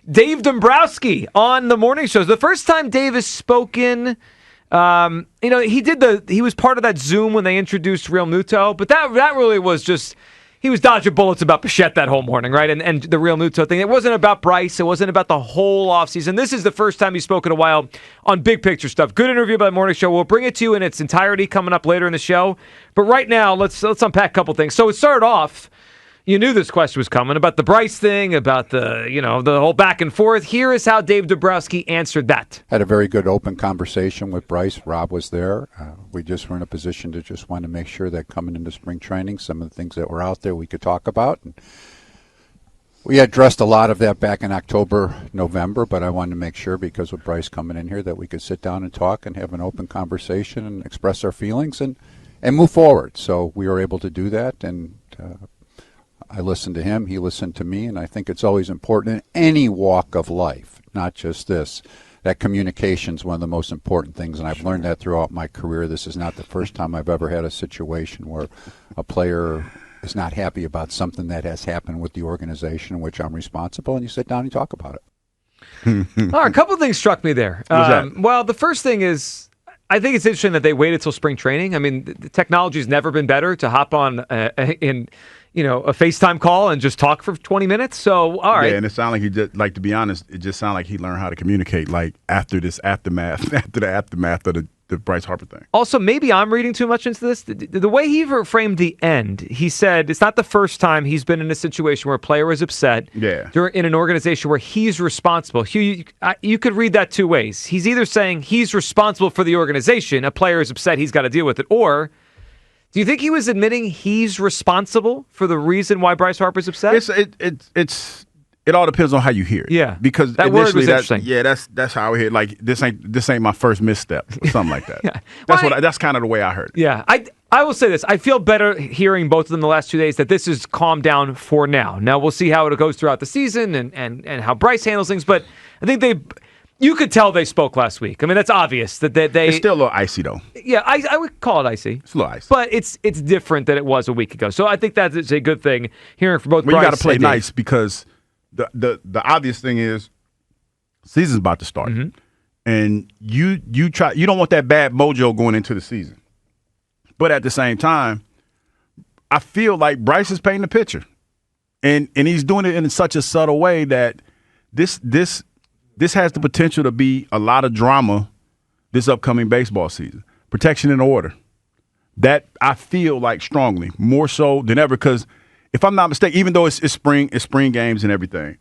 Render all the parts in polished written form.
Dave Dombrowski on the morning shows. The first time Dave has spoken, he was part of that Zoom when they introduced Real Muto, but that really was just, he was dodging bullets about Bichette that whole morning, right? And the Real Muto thing. It wasn't about Bryce. It wasn't about the whole offseason. This is the first time he's spoken in a while on big picture stuff. Good interview by the morning show. We'll bring it to you in its entirety coming up later in the show. But right now, let's unpack a couple things. So it started off, you knew this question was coming about the Bryce thing, about the whole back and forth. Here is how Dave Dombrowski answered that. Had a very good open conversation with Bryce. Rob was there. We just were in a position to just want to make sure that coming into spring training, some of the things that were out there we could talk about. And we addressed a lot of that back in October, November, but I wanted to make sure, because with Bryce coming in here, that we could sit down and talk and have an open conversation and express our feelings and move forward. So we were able to do that, and I listened to him, he listened to me, and I think it's always important in any walk of life, not just this, that communication is one of the most important things, and I've learned that throughout my career. This is not the first time I've ever had a situation where a player is not happy about something that has happened with the organization in which I'm responsible, and you sit down and you talk about it. All right, a couple of things struck me there. Well, the first thing is, I think it's interesting that they waited till spring training. I mean, the technology's never been better to hop on in a FaceTime call and just talk for 20 minutes. So, all right. Yeah, and it sounded like he just, like, to be honest, it just sounded like he learned how to communicate, like, after the aftermath of the Bryce Harper thing. Also, maybe I'm reading too much into this. The way he framed the end, he said it's not the first time he's been in a situation where a player was upset in an organization where he's responsible. Hugh, you could read that two ways. He's either saying he's responsible for the organization, a player is upset, he's got to deal with it, or do you think he was admitting he's responsible for the reason why Bryce Harper's upset? It all depends on how you hear it. Yeah, because that word was interesting. Yeah, that's how I hear it. Like, this ain't my first misstep, or something like that. Yeah. That's kind of the way I heard it. Yeah, I will say this. I feel better hearing both of them the last 2 days that this is calmed down for now. Now we'll see how it goes throughout the season and how Bryce handles things. But I think you could tell they spoke last week. I mean, that's obvious that they. It's still a little icy, though. Yeah, I would call it icy. It's a little icy, but it's different than it was a week ago. So I think that's a good thing. Hearing from both. Well, Bryce, you got to play nice, because the obvious thing is season's about to start, and you don't want that bad mojo going into the season. But at the same time, I feel like Bryce is painting the picture, and he's doing it in such a subtle way that this has the potential to be a lot of drama this upcoming baseball season. Protection and order. That I feel like strongly, more so than ever, because if I'm not mistaken, even though it's spring games and everything,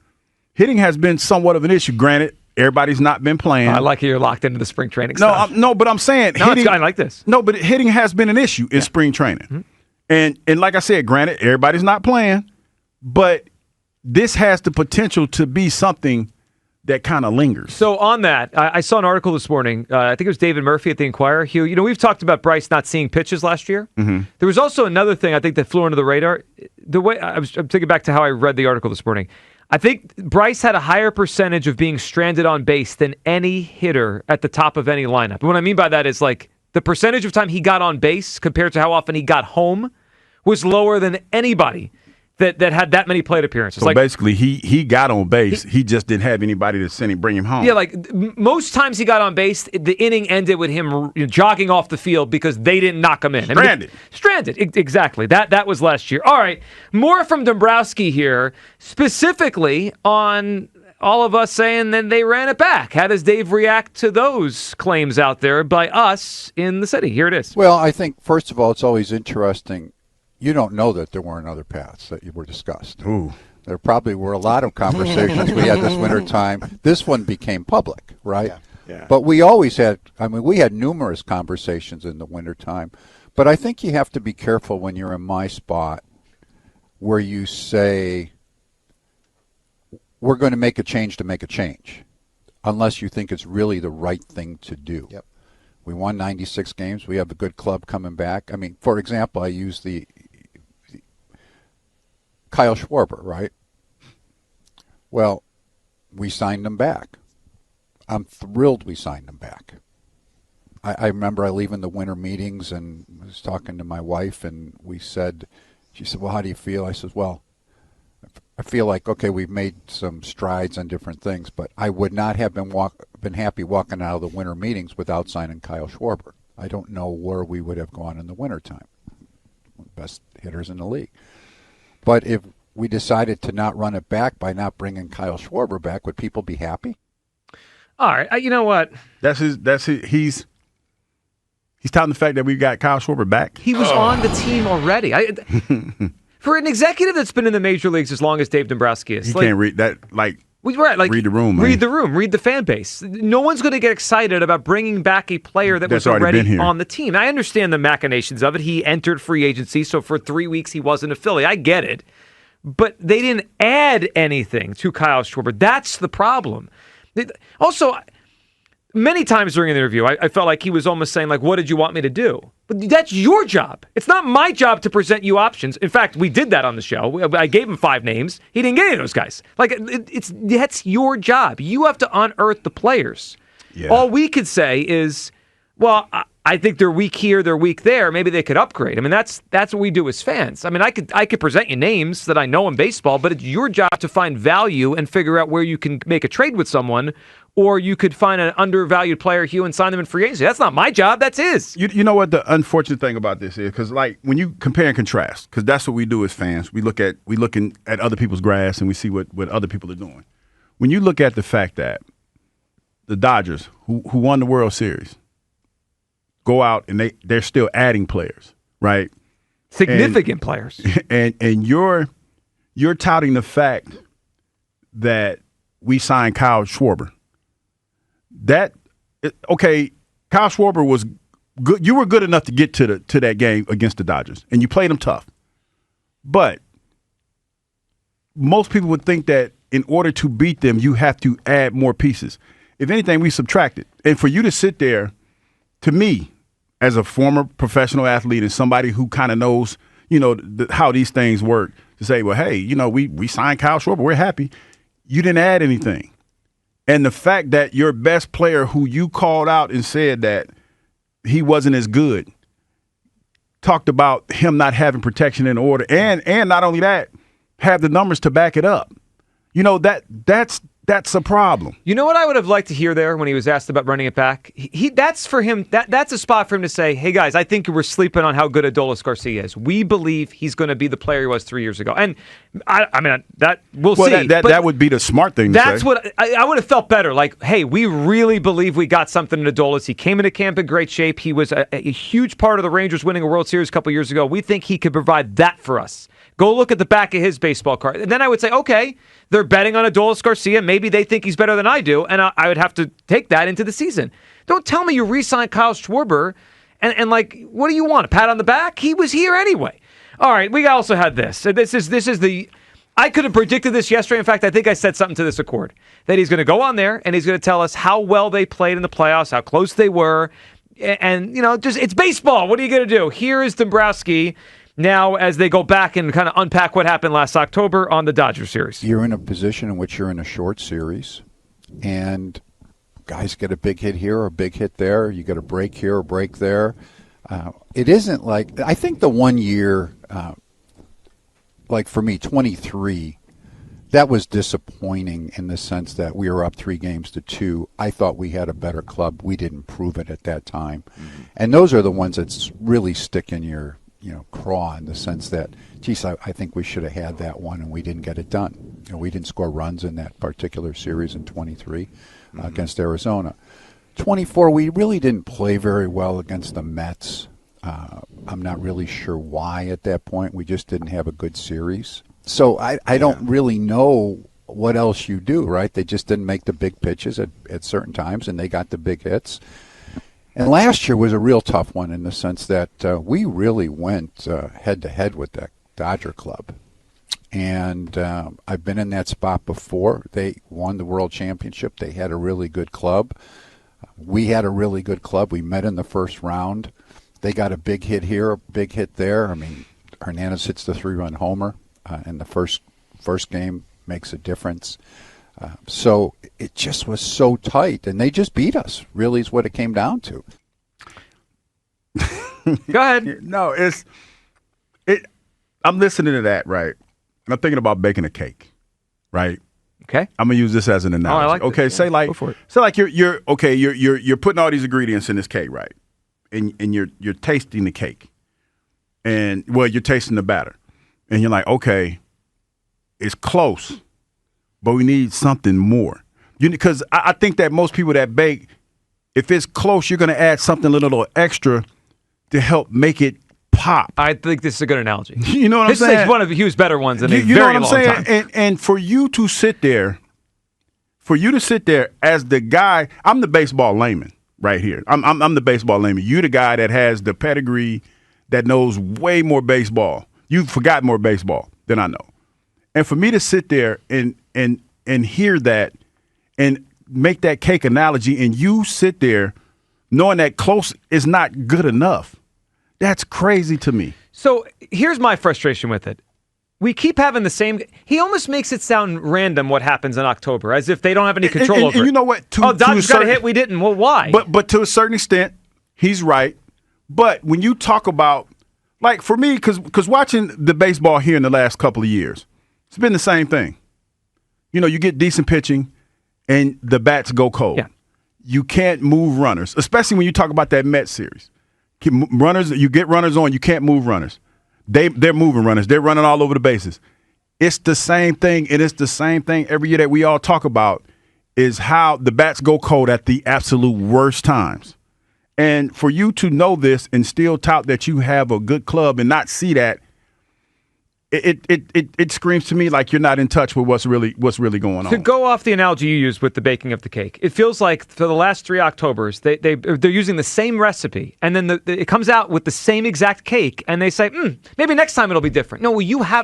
hitting has been somewhat of an issue. Granted, everybody's not been playing. I like how you're locked into the spring training stuff. But I'm saying hitting, I like this. No, but hitting has been an issue in spring training. And like I said, granted, everybody's not playing, but this has the potential to be something that kind of lingers. So on that, I saw an article this morning. I think it was David Murphy at the Inquirer. Hugh, we've talked about Bryce not seeing pitches last year. There was also another thing I think that flew under the radar. The way I'm thinking back to how I read the article this morning. I think Bryce had a higher percentage of being stranded on base than any hitter at the top of any lineup. And what I mean by that is, like, the percentage of time he got on base compared to how often he got home was lower than anybody that had that many plate appearances. So basically, he got on base. He just didn't have anybody to send him, bring him home. Yeah, like most times he got on base, the inning ended with him jogging off the field because they didn't knock him in. Stranded. Stranded, exactly. That was last year. All right, more from Dombrowski here, specifically on all of us saying that they ran it back. How does Dave react to those claims out there by us in the city? Here it is. Well, I think, first of all, it's always interesting. You don't know that there weren't other paths that were discussed. Ooh. There probably were a lot of conversations we had this winter time. This one became public, right? Yeah. But we always had, we had numerous conversations in the winter time. But I think you have to be careful when you're in my spot where you say, we're going to make a change to make a change, unless you think it's really the right thing to do. Yep. We won 96 games. We have a good club coming back. I mean, for example, I use the Kyle Schwarber, right? Well, we signed him back. I'm thrilled we signed him back. I remember leaving the winter meetings and was talking to my wife, and she said, well, how do you feel? I said, well, I feel like, okay, we've made some strides on different things, but I would not have been happy walking out of the winter meetings without signing Kyle Schwarber. I don't know where we would have gone in the wintertime. Best hitters in the league. But if we decided to not run it back by not bringing Kyle Schwarber back, would people be happy? All right, you know what? That's his. He's touting the fact that we got Kyle Schwarber back. He was on the team already. For an executive that's been in the major leagues as long as Dave Dombrowski is, he can't read that. Like read the room, man. Read the room. Read the fan base. No one's going to get excited about bringing back a player that was already on the team. I understand the machinations of it. He entered free agency, so for 3 weeks he wasn't a Philly. I get it. But they didn't add anything to Kyle Schwarber. That's the problem. Also, many times during the interview, I felt like he was almost saying, like, what did you want me to do? But that's your job. It's not my job to present you options. In fact, we did that on the show. I gave him 5 names. He didn't get any of those guys. Like, that's your job. You have to unearth the players. Yeah. All we could say is, well, I think they're weak here, they're weak there. Maybe they could upgrade. I mean, that's what we do as fans. I mean, I could present you names that I know in baseball, but it's your job to find value and figure out where you can make a trade with someone, or you could find an undervalued player, Hugh, and sign them in free agency. That's not my job. That's his. You know what the unfortunate thing about this is? Because, like, when you compare and contrast, because that's what we do as fans. We looking at other people's grass and we see what other people are doing. When you look at the fact that the Dodgers, who won the World Series, go out and they're still adding players, right? Significant players. And you're touting the fact that we signed Kyle Schwarber. Kyle Schwarber was good. You were good enough to get to that game against the Dodgers, and you played them tough. But most people would think that in order to beat them, you have to add more pieces. If anything, we subtracted. And for you to sit there, to me, as a former professional athlete and somebody who kind of knows, how these things work, to say, well, hey, we signed Kyle Schwarber, we're happy. You didn't add anything. And the fact that your best player, who you called out and said that he wasn't as good, talked about him not having protection in order, and not only that, have the numbers to back it up. That's a problem. You know what I would have liked to hear there when he was asked about running it back? That's for him. That's a spot for him to say, hey, guys, I think we're sleeping on how good Adolis Garcia is. We believe he's going to be the player he was 3 years ago. And, I mean, that we'll see. That would be the smart thing to say. That's what I would have felt better. Like, hey, we really believe we got something in Adolis. He came into camp in great shape. He was a huge part of the Rangers winning a World Series a couple years ago. We think he could provide that for us. Go look at the back of his baseball card. And then I would say, okay, they're betting on Adolis Garcia. Maybe they think he's better than I do, and I would have to take that into the season. Don't tell me you re-signed Kyle Schwarber, and like, what do you want, a pat on the back? He was here anyway. All right, we also had this. This is the. I could have predicted this yesterday. In fact, I think I said something to this accord, that he's going to go on there and he's going to tell us how well they played in the playoffs, how close they were, and just it's baseball. What are you going to do? Here is Dombrowski. Now, as they go back and kind of unpack what happened last October on the Dodgers series. You're in a position in which you're in a short series, and guys get a big hit here or a big hit there. You get a break here or break there. It isn't like – I think the 1 year, like for me, 23, that was disappointing in the sense that we were up 3-2. I thought we had a better club. We didn't prove it at that time. Mm-hmm. And those are the ones that really stick in your – craw, in the sense that, geez, I think we should have had that one and we didn't get it done. We didn't score runs in that particular series in 23 against Arizona. 24, we really didn't play very well against the Mets. I'm not really sure why at that point. We just didn't have a good series. So I don't really know what else you do, right? They just didn't make the big pitches at certain times, and they got the big hits. And last year was a real tough one in the sense that we really went head-to-head with that Dodger club. And I've been in that spot before. They won the World Championship. They had a really good club. We had a really good club. We met in the first round. They got a big hit here, a big hit there. I mean, Hernandez hits the 3-run homer in the first game, makes a difference. So it just was so tight, and they just beat us, really is what it came down to. Go ahead. No, I'm listening to that, right? I'm thinking about baking a cake, right? Okay. I'm gonna use this as an analogy. I like okay, this. say like, Go for it. say like you're putting all these ingredients in this cake, right? And you're tasting the cake, and you're tasting the batter, and you're like, okay, it's close, but we need something more. Because I think that most people that bake, if it's close, you're gonna add something a little extra to help make it pop. I think this is a good analogy. You know what I'm saying? This is one of Hugh's better ones in a you very know what I'm long saying? time. And for you to sit there as the guy, I'm the baseball layman right here. I'm the baseball layman. You the guy that has the pedigree, that knows way more baseball. You've forgotten more baseball than I know. And for me to sit there and hear that and make that cake analogy, and you sit there knowing that close is not good enough, that's crazy to me. So here's my frustration with it. We keep having the same. He almost makes it sound random what happens in October, as if they don't have any control over it. And you know what? Dodgers got a hit, we didn't. Well, why? But to a certain extent, he's right. But when you talk about, like for me, because watching the baseball here in the last couple of years, it's been the same thing. You know, you get decent pitching, and the bats go cold. Yeah. You can't move runners, especially when you talk about that Mets series. You get runners on, you can't move runners. They're moving runners. They're running all over the bases. It's the same thing, and it's the same thing every year that we all talk about, is how the bats go cold at the absolute worst times. And for you to know this and still tout that you have a good club and not see that, it screams to me like you're not in touch with what's really going on. To go off the analogy you used with the baking of the cake, it feels like for the last 3 Octobers, they're using the same recipe, and then it comes out with the same exact cake, and they say, maybe next time it'll be different. No,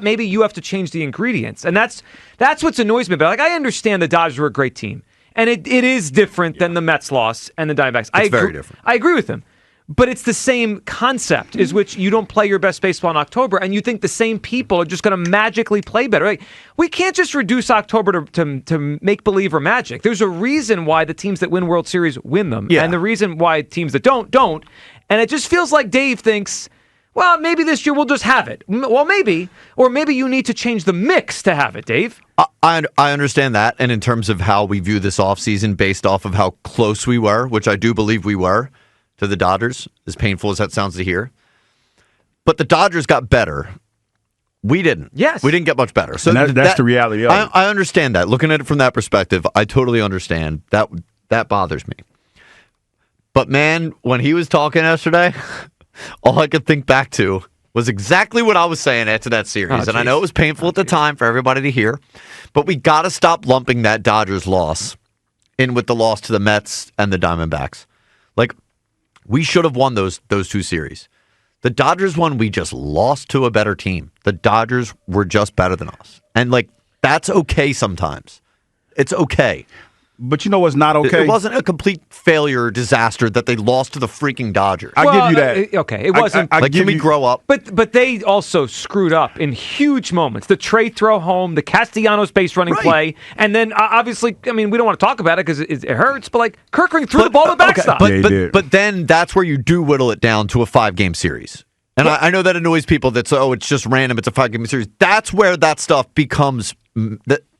maybe you have to change the ingredients, and that's what annoys me. But like, I understand the Dodgers were a great team, and it is different than the Mets loss and the Diamondbacks. It's very different. I agree with him. But it's the same concept, is which you don't play your best baseball in October, and you think the same people are just going to magically play better. Like, we can't just reduce October to make believe or magic. There's a reason why the teams that win World Series win them, and the reason why teams that don't. And it just feels like Dave thinks, well, maybe this year we'll just have it. Well, maybe, or maybe you need to change the mix to have it, Dave. I understand that, and in terms of how we view this offseason based off of how close we were, which I do believe we were, to the Dodgers, as painful as that sounds to hear. But the Dodgers got better. We didn't. Yes. We didn't get much better. So that's the reality of it. I understand that. Looking at it from that perspective, I totally understand. That bothers me. But man, when he was talking yesterday, all I could think back to was exactly what I was saying after that series. And I know it was painful at the time for everybody to hear, but we got to stop lumping that Dodgers loss in with the loss to the Mets and the Diamondbacks. Like, we should have won those 2 series. The Dodgers won, we just lost to a better team. The Dodgers were just better than us. And, like, that's okay sometimes. It's okay. But you know what's not okay? It wasn't a complete failure or disaster that they lost to the freaking Dodgers. I give you that. Okay, it wasn't. Can we grow up? But they also screwed up in huge moments. The Trey throw home, the Castellanos base running play, and then obviously, I mean, we don't want to talk about it because it hurts, but like Kirkring threw the ball to the backstop. But then that's where you do whittle it down to a 5-game series. And I know that annoys people that say, it's just random, it's a 5-game series. That's where that stuff becomes...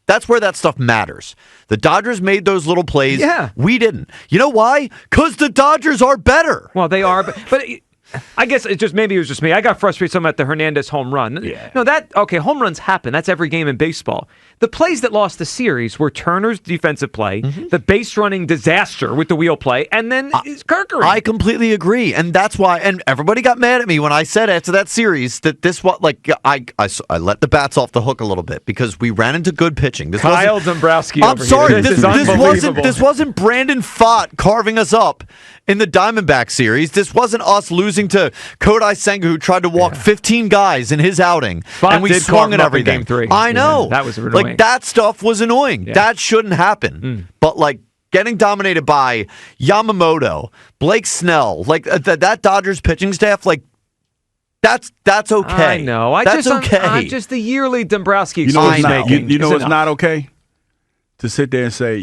That's where that stuff matters. The Dodgers made those little plays. Yeah. We didn't. You know why? Because the Dodgers are better. Well, they are, but I guess maybe it was just me. I got frustrated some at the Hernandez home run. Yeah. No, home runs happen. That's every game in baseball. The plays that lost the series were Turner's defensive play, the base running disaster with the wheel play, and then Kirkering. I completely agree, and that's why. And everybody got mad at me when I said after that series that this was like I let the bats off the hook a little bit because we ran into good pitching. Kyle Dombrowski. I'm sorry, this wasn't Brandon Pfaadt carving us up in the Diamondback series. This wasn't us losing to Kodai Senga, who tried to walk 15 guys in his outing, and we swung at everything. Game 3. I know. That was annoying. Like, that stuff was annoying. Yeah. That shouldn't happen. But, like, getting dominated by Yamamoto, Blake Snell, like, that Dodgers pitching staff, like, that's okay. I know. That's okay. I'm just the yearly Dombrowski You know what's excuse making. You know is what's enough. not okay? To sit there and say,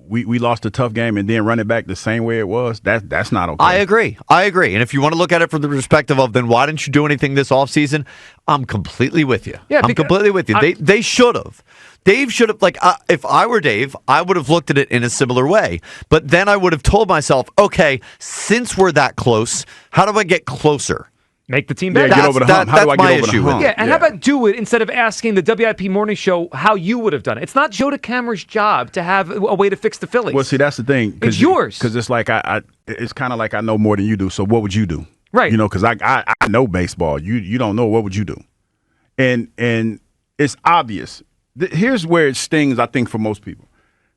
we lost a tough game and then run it back the same way it was, that's not okay. I agree. And if you want to look at it from the perspective of then why didn't you do anything this offseason, I'm completely with you. Yeah, I'm completely with you. They should have. Dave should have, if I were Dave, I would have looked at it in a similar way. But then I would have told myself, okay, since we're that close, how do I get closer? Make the team better. Yeah, get over the hump. How do I get over the hump? Yeah, and how about do it instead of asking the WIP morning show how you would have done it? It's not Joe DeCamera's job to have a way to fix the Phillies. Well, see, that's the thing. It's yours. Because it's like it's kind of like I know more than you do. So what would you do? Right. Because I know baseball. You don't know. What would you do? And it's obvious. Here's where it stings, I think, for most people.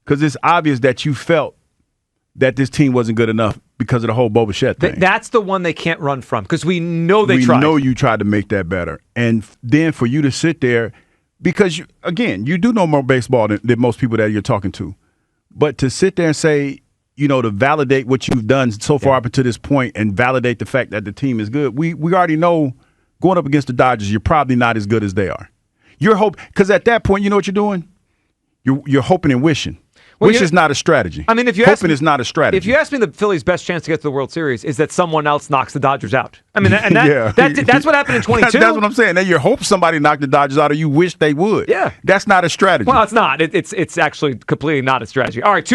Because it's obvious that you felt that this team wasn't good enough because of the whole Bo Bichette thing. That's the one they can't run from because we know they tried. We know you tried to make that better. And then for you to sit there, because, you do know more baseball than most people that you're talking to. But to sit there and say, to validate what you've done so far up until this point and validate the fact that the team is good, we already know going up against the Dodgers, you're probably not as good as they are. Because at that point, you know what you're doing? You're hoping and wishing. Which is not a strategy. I mean, if you hoping is not a strategy. If you ask me, the Phillies' best chance to get to the World Series is that someone else knocks the Dodgers out. I mean, and that's what happened in 22. That's what I'm saying. That you hope somebody knocked the Dodgers out, or you wish they would. Yeah, that's not a strategy. Well, it's not. It's actually completely not a strategy. All right.